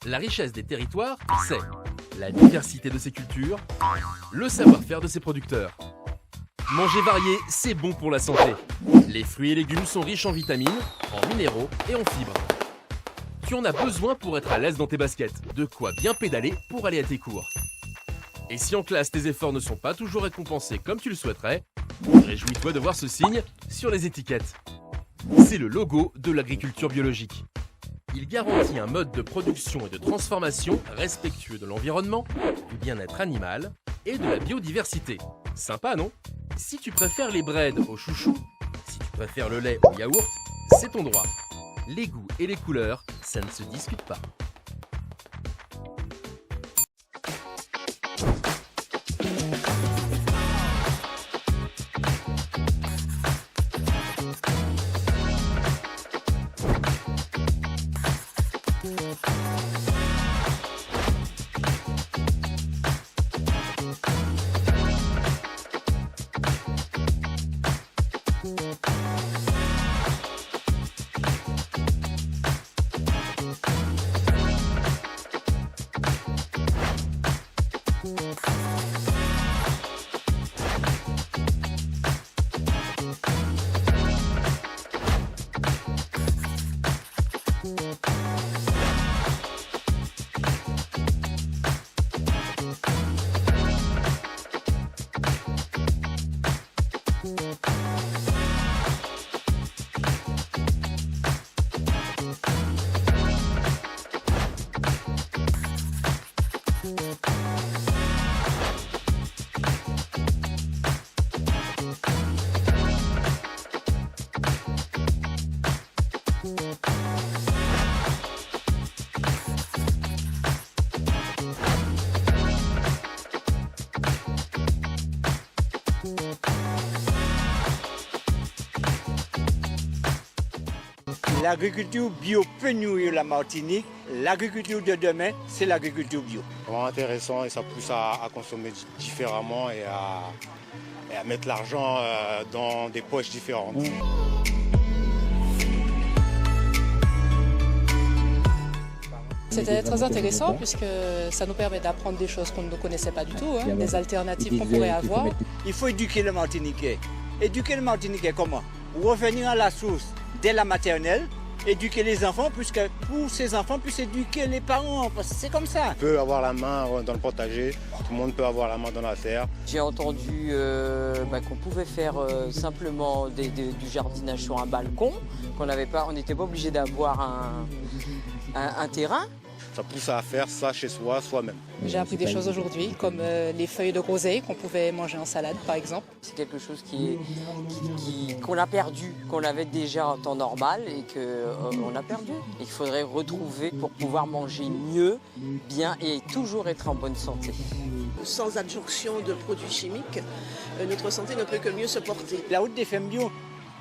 La richesse des territoires, c'est la diversité de ses cultures, le savoir-faire de ses producteurs. Manger varié, c'est bon pour la santé. Les fruits et légumes sont riches en vitamines, en minéraux et en fibres. Tu en as besoin pour être à l'aise dans tes baskets, de quoi bien pédaler pour aller à tes cours. Et si en classe tes efforts ne sont pas toujours récompensés comme tu le souhaiterais, réjouis-toi de voir ce signe sur les étiquettes. C'est le logo de l'agriculture biologique. Il garantit un mode de production et de transformation respectueux de l'environnement, du bien-être animal et de la biodiversité. Sympa, non? Si tu préfères les breads au chouchou, si tu préfères le lait au yaourt, c'est ton droit. Les goûts et les couleurs, ça ne se discute pas. L'agriculture bio peut nourrir la Martinique. L'agriculture de demain, c'est l'agriculture bio. Vraiment intéressant et ça pousse à consommer différemment et à mettre l'argent dans des poches différentes. C'était très intéressant puisque ça nous permet d'apprendre des choses qu'on ne connaissait pas du tout, des alternatives qu'on pourrait avoir. Il faut éduquer le Martiniquais. Éduquer le Martiniquais comment? Revenir à la source dès la maternelle, éduquer les enfants, puisque pour ces enfants puissent éduquer les parents, parce que c'est comme ça. On peut avoir la main dans le potager, tout le monde peut avoir la main dans la terre. J'ai entendu qu'on pouvait faire simplement du jardinage sur un balcon, on n'était pas obligé d'avoir un terrain. Ça pousse à faire ça chez soi, soi-même. J'ai appris des choses aujourd'hui, comme les feuilles de groseille qu'on pouvait manger en salade, par exemple. C'est quelque chose qu'on a perdu, qu'on avait déjà en temps normal et qu'on a perdu. Il faudrait retrouver pour pouvoir manger mieux, bien et toujours être en bonne santé. Sans adjonction de produits chimiques, notre santé ne peut que mieux se porter. La route des femmes bio,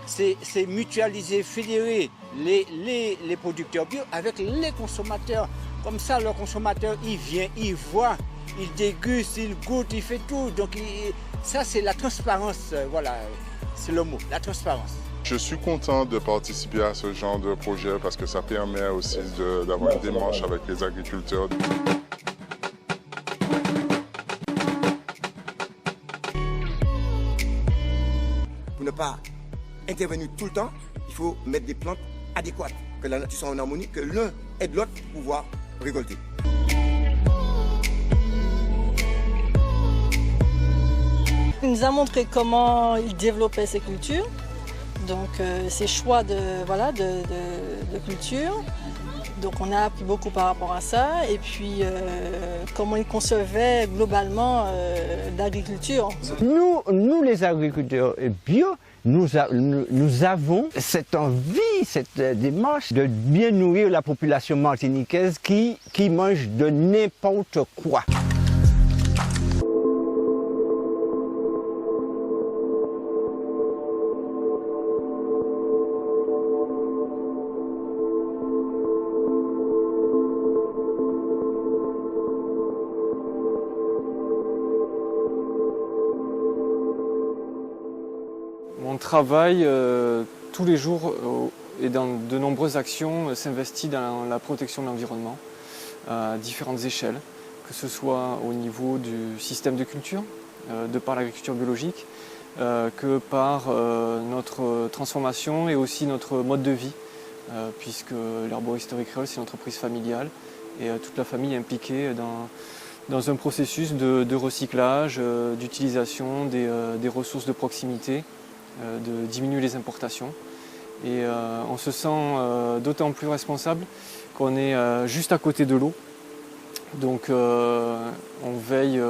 c'est mutualiser, fédérer les producteurs bio avec les consommateurs. Comme ça, le consommateur, il vient, il voit, il déguste, il goûte, il fait tout. Donc ça, c'est la transparence, voilà, c'est le mot, la transparence. Je suis content de participer à ce genre de projet parce que ça permet aussi d'avoir une démarche avec les agriculteurs. Pour ne pas intervenir tout le temps, il faut mettre des plantes adéquates, que la nature soit en harmonie, que l'un aide l'autre pour pouvoir récolter. Il nous a montré comment il développait ses cultures, donc ses choix de culture. Donc on a appris beaucoup par rapport à ça et puis comment il concevait globalement l'agriculture. Nous les agriculteurs bio, nous avons cette envie, cette démarche de bien nourrir la population martiniquaise qui mange de n'importe quoi. Mon travail, tous les jours et dans de nombreuses actions, s'investit dans la protection de l'environnement. à différentes échelles, que ce soit au niveau du système de culture, de par l'agriculture biologique, que par notre transformation et aussi notre mode de vie, puisque l'Herboristerie Créole, c'est une entreprise familiale et toute la famille est impliquée dans un processus de recyclage, d'utilisation des ressources de proximité, de diminuer les importations. Et on se sent d'autant plus responsable qu'on est juste à côté de l'eau. Donc on veille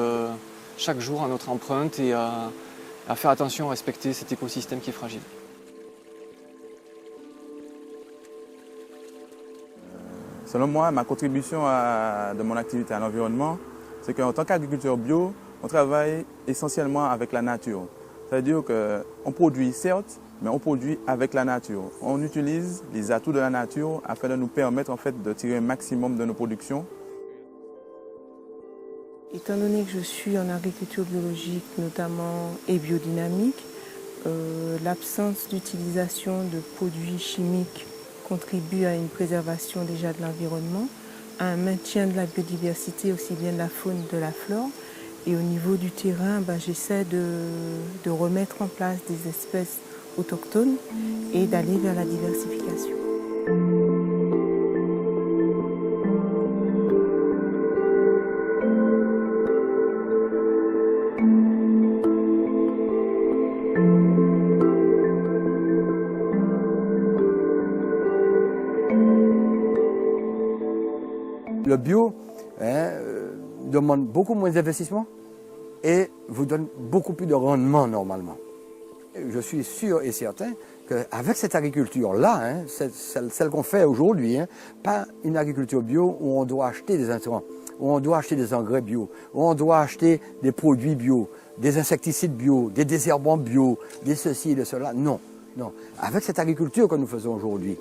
chaque jour à notre empreinte et à faire attention à respecter cet écosystème qui est fragile. Selon moi, ma contribution de mon activité à l'environnement, c'est qu'en tant qu'agriculteur bio, on travaille essentiellement avec la nature. C'est-à-dire qu'on produit certes, mais on produit avec la nature. On utilise les atouts de la nature afin de nous permettre en fait, de tirer un maximum de nos productions. Étant donné que je suis en agriculture biologique notamment et biodynamique, l'absence d'utilisation de produits chimiques contribue à une préservation déjà de l'environnement, à un maintien de la biodiversité aussi bien de la faune que de la flore. Et au niveau du terrain, j'essaie de remettre en place des espèces autochtones et d'aller vers la diversification. Le bio demande beaucoup moins d'investissement et vous donne beaucoup plus de rendement normalement. Je suis sûr et certain qu'avec cette agriculture-là, celle qu'on fait aujourd'hui, pas une agriculture bio où on doit acheter des intrants, où on doit acheter des engrais bio, où on doit acheter des produits bio, des insecticides bio, des désherbants bio, des ceci et de cela. Non, non. Avec cette agriculture que nous faisons aujourd'hui,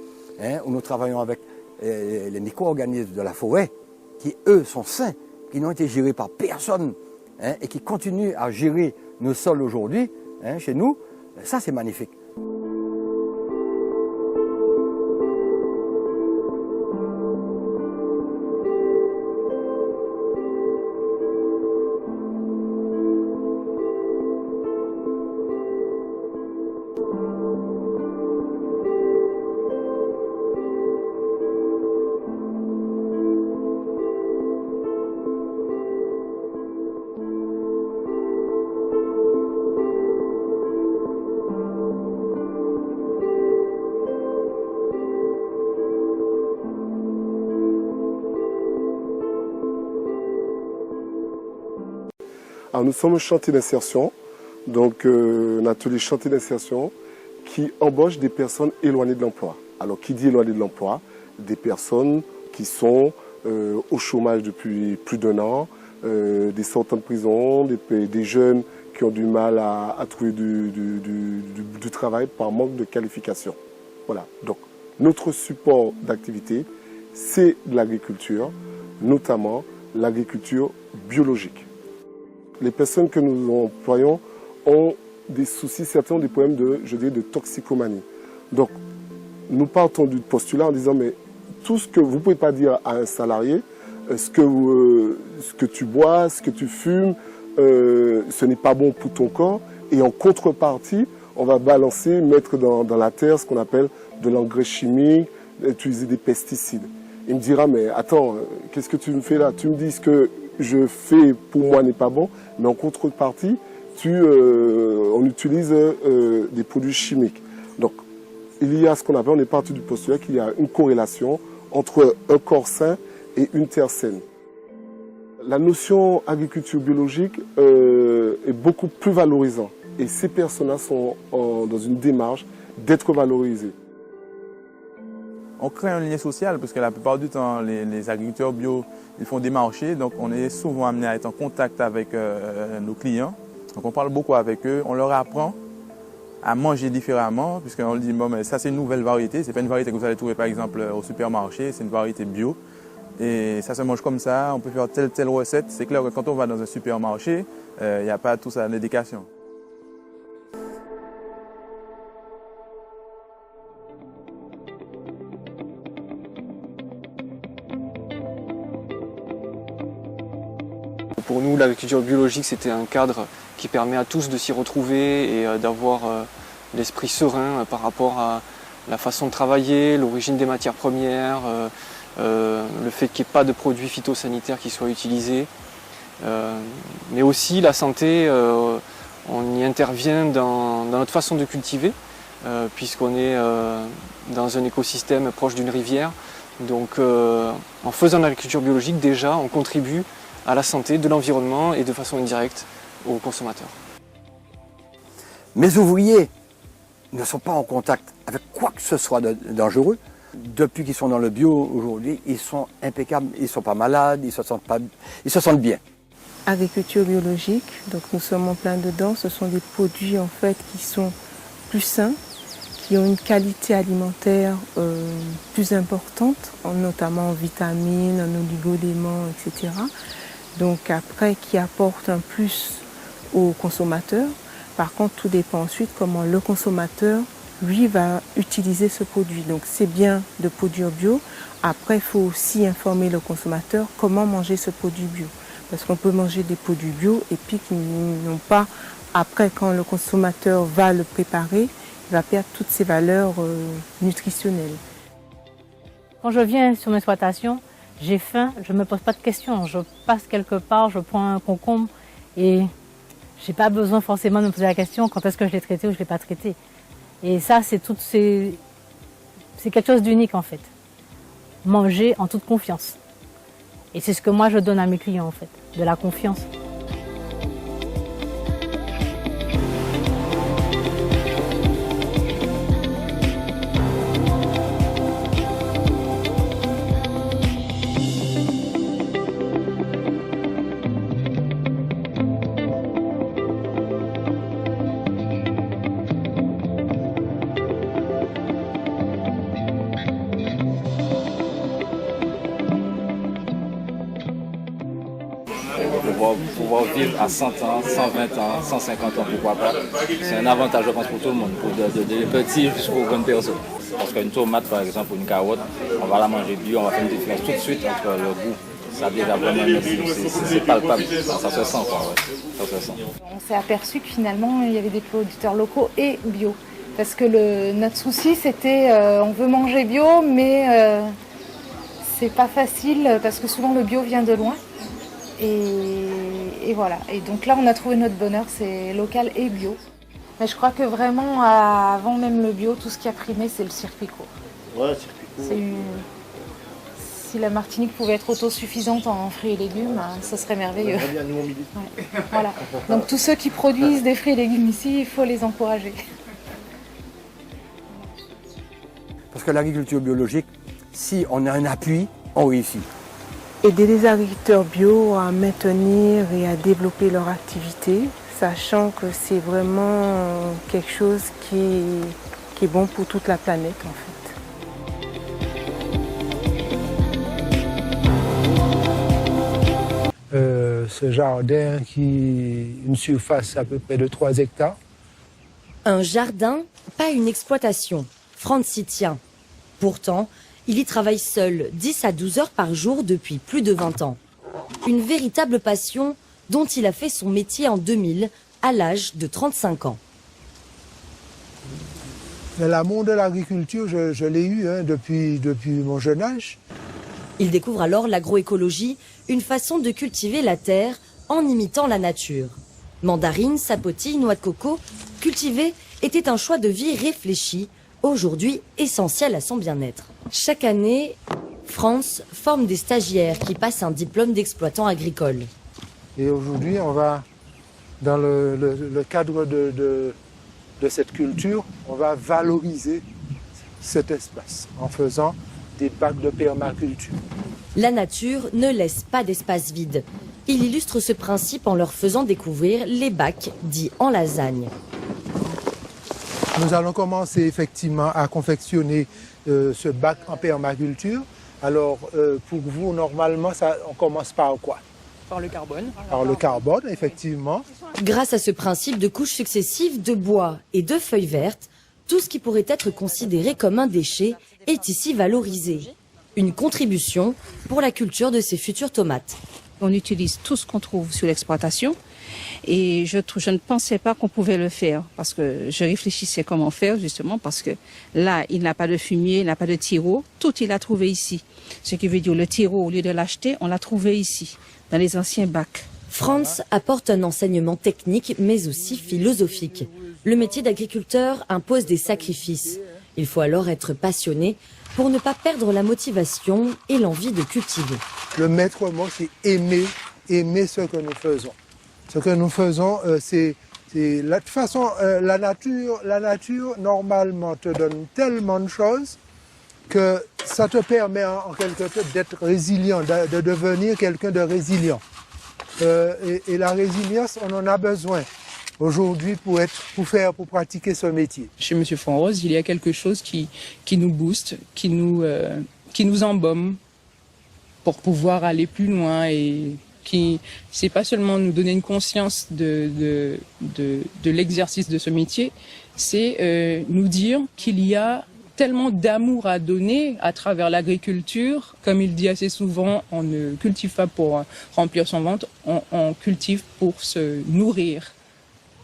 où nous travaillons avec les micro-organismes de la forêt, qui eux sont sains, qui n'ont été gérés par personne, et qui continuent à gérer nos sols aujourd'hui, chez nous, ça c'est magnifique. Alors, nous sommes un chantier d'insertion, donc un atelier chantier d'insertion qui embauche des personnes éloignées de l'emploi. Alors qui dit éloignées de l'emploi? Des personnes qui sont au chômage depuis plus d'1 an, des sortants de prison, des jeunes qui ont du mal à trouver du travail par manque de qualification. Voilà, donc notre support d'activité, c'est l'agriculture, notamment l'agriculture biologique. Les personnes que nous employons ont des soucis, certains ont des problèmes de toxicomanie. Donc, nous partons du postulat en disant, mais tout ce que vous ne pouvez pas dire à un salarié, ce que tu bois, ce que tu fumes, ce n'est pas bon pour ton corps. Et en contrepartie, on va balancer, mettre dans la terre ce qu'on appelle de l'engrais chimique, utiliser des pesticides. Il me dira, mais attends, qu'est-ce que tu me fais là? Tu me dis ce que je fais pour moi n'est pas bon, mais en contrepartie, on utilise des produits chimiques. Donc, il y a ce qu'on appelle, on est parti du postulat qu'il y a une corrélation entre un corps sain et une terre saine. La notion agriculture biologique est beaucoup plus valorisante et ces personnes-là sont dans une démarche d'être valorisées. On crée un lien social parce que la plupart du temps, les agriculteurs bio, ils font des marchés, donc on est souvent amené à être en contact avec nos clients. Donc on parle beaucoup avec eux, on leur apprend à manger différemment, puisqu'on leur dit, bon, mais ça c'est une nouvelle variété, c'est pas une variété que vous allez trouver par exemple au supermarché, c'est une variété bio. Et ça se mange comme ça, on peut faire telle recette. C'est clair que quand on va dans un supermarché, il n'y a pas tout ça d'éducation. pour nous, l'agriculture biologique, c'était un cadre qui permet à tous de s'y retrouver et d'avoir l'esprit serein par rapport à la façon de travailler, l'origine des matières premières, le fait qu'il n'y ait pas de produits phytosanitaires qui soient utilisés. Mais aussi la santé, on y intervient dans notre façon de cultiver, puisqu'on est dans un écosystème proche d'une rivière. Donc en faisant l'agriculture biologique, déjà, on contribue à la santé de l'environnement et de façon indirecte aux consommateurs. Mes ouvriers ne sont pas en contact avec quoi que ce soit de dangereux. Depuis qu'ils sont dans le bio aujourd'hui, ils sont impeccables, ils ne sont pas malades, ils se sentent bien. Agriculture biologique, donc nous sommes en plein dedans. Ce sont des produits en fait qui sont plus sains, qui ont une qualité alimentaire plus importante, notamment en vitamines, en oligo-éléments, etc. Donc après, qui apportent un plus aux consommateurs. Par contre, tout dépend ensuite comment le consommateur, lui, va utiliser ce produit. Donc c'est bien de produire bio. Après, il faut aussi informer le consommateur comment manger ce produit bio. Parce qu'on peut manger des produits bio et puis qui n'ont pas, après quand le consommateur va le préparer, il va perdre toutes ses valeurs nutritionnelles. Quand je viens sur mon exploitation, j'ai faim, je ne me pose pas de questions. Je passe quelque part, je prends un concombre et je n'ai pas besoin forcément de me poser la question quand est-ce que je l'ai traité ou je ne l'ai pas traité. Et ça, c'est quelque chose d'unique en fait. Manger en toute confiance. Et c'est ce que moi je donne à mes clients en fait, de la confiance. Pouvoir vivre à 100 ans, 120 ans, 150 ans, pourquoi pas. C'est un avantage, je pense, pour tout le monde, de petits jusqu'aux grandes personnes. Parce qu'une tomate, par exemple, ou une carotte, on va la manger bio, on va faire une différence tout de suite entre le goût. Ça déjà vraiment, c'est palpable, ça se sent quoi, ouais. Ça se sent. On s'est aperçu que finalement, il y avait des producteurs locaux et bio. Parce que notre souci, c'était on veut manger bio, mais c'est pas facile parce que souvent le bio vient de loin. Et voilà. Et donc là, on a trouvé notre bonheur, c'est local et bio. Mais je crois que vraiment, avant même le bio, tout ce qui a primé, c'est le circuit court. Ouais, circuit court. Si la Martinique pouvait être autosuffisante en fruits et légumes, ça serait merveilleux. Bien, nous, on milite. Ouais. Voilà. Donc tous ceux qui produisent des fruits et légumes ici, il faut les encourager. Parce que l'agriculture biologique, si on a un appui, on réussit. Aider les agriculteurs bio à maintenir et à développer leur activité, sachant que c'est vraiment quelque chose qui est bon pour toute la planète en fait. Ce jardin qui a une surface à peu près de 3 hectares. Un jardin, pas une exploitation. Franz y tient. Pourtant, il y travaille seul, 10 à 12 heures par jour depuis plus de 20 ans. Une véritable passion dont il a fait son métier en 2000, à l'âge de 35 ans. L'amour de l'agriculture, je l'ai eu depuis mon jeune âge. Il découvre alors l'agroécologie, une façon de cultiver la terre en imitant la nature. Mandarines, sapotilles, noix de coco, cultiver était un choix de vie réfléchi, aujourd'hui essentiel à son bien-être. Chaque année, Franz forme des stagiaires qui passent un diplôme d'exploitant agricole. Et aujourd'hui, on va, dans le cadre de cette culture, on va valoriser cet espace en faisant des bacs de permaculture. La nature ne laisse pas d'espace vide. Il illustre ce principe en leur faisant découvrir les bacs dits en lasagne. Nous allons commencer effectivement à confectionner ce bac en permaculture. Alors pour vous, normalement, on commence par quoi? Par le carbone. Par le carbone, effectivement. Grâce à ce principe de couches successives de bois et de feuilles vertes, tout ce qui pourrait être considéré comme un déchet est ici valorisé. Une contribution pour la culture de ces futures tomates. On utilise tout ce qu'on trouve sur l'exploitation et je ne pensais pas qu'on pouvait le faire parce que je réfléchissais comment faire justement parce que là, il n'a pas de fumier, il n'a pas de tiro, tout il a trouvé ici. Ce qui veut dire le tiro, au lieu de l'acheter, on l'a trouvé ici, dans les anciens bacs. Franz apporte un enseignement technique mais aussi philosophique. Le métier d'agriculteur impose des sacrifices. Il faut alors être passionné pour ne pas perdre la motivation et l'envie de cultiver. Le maître mot, c'est aimer ce que nous faisons. Ce que nous faisons, c'est de toute façon, la nature, normalement, te donne tellement de choses que ça te permet en quelque sorte d'être résilient, de devenir quelqu'un de résilient. Et la résilience, on en a besoin aujourd'hui pour pratiquer ce métier. Chez M. Fonrose, il y a quelque chose qui nous booste, qui nous embaume pour pouvoir aller plus loin et qui, c'est pas seulement nous donner une conscience de l'exercice de ce métier, c'est nous dire qu'il y a tellement d'amour à donner à travers l'agriculture. Comme il dit assez souvent, on ne cultive pas pour remplir son ventre, on cultive pour se nourrir.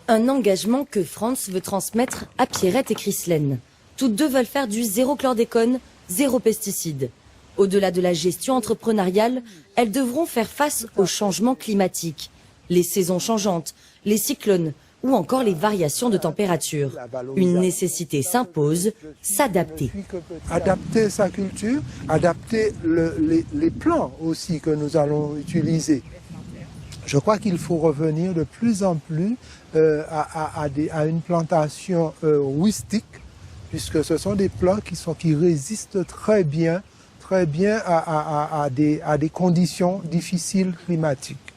Un engagement que Franz veut transmettre à Pierrette et Chrislène. Toutes deux veulent faire du zéro chlordécone, zéro pesticides. Au-delà de la gestion entrepreneuriale, elles devront faire face aux changements climatiques, les saisons changeantes, les cyclones ou encore les variations de température. Une nécessité s'impose, s'adapter. Adapter sa culture, adapter les plants aussi que nous allons utiliser. Je crois qu'il faut revenir de plus en plus à une plantation rustique, puisque ce sont des plants qui résistent très bien à des conditions difficiles climatiques.